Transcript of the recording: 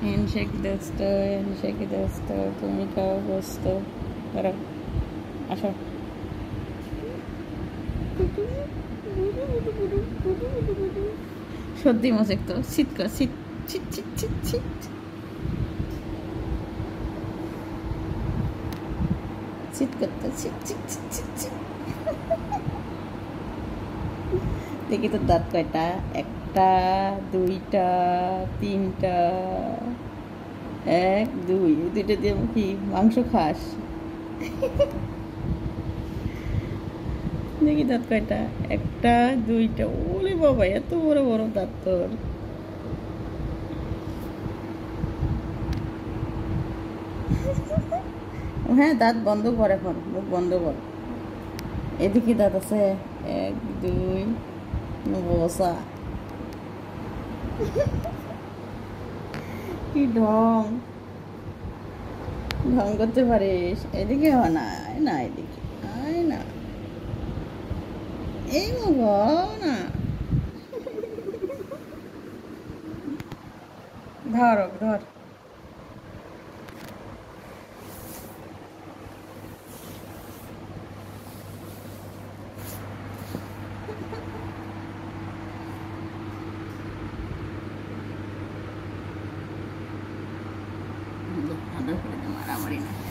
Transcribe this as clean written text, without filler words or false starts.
Handshake দোস্ত, handshake দোস্ত, তুমি খাও গোস্ত। ধরো, আসো। সর্দি মজেক তো শীত কর, শীত শীত শীত শীত শীত শীত করতে শীত শীত শীত শীত শীত। দেখি তোর দাঁত কয়টা? একটা, দুইটা, তিনটা। এক, দুই, দুইটা দিয়ে কি মাংস খাস? দেখি দাঁত কয়টা? একটা, দুইটা। ওরে বাবা, এত বড় বড় দাঁত তোর! হ্যাঁ, দাঁত বন্ধ কর, এখন মুখ বন্ধ কর। এদিকে দাঁত আছে? এক, দুই, বসা। কি ঢং, ঢং করতে পারিস? এদিকে হ না, আয় না এদিকে, আয় না। এই মুখ না, ধর ধর। মারামারি না।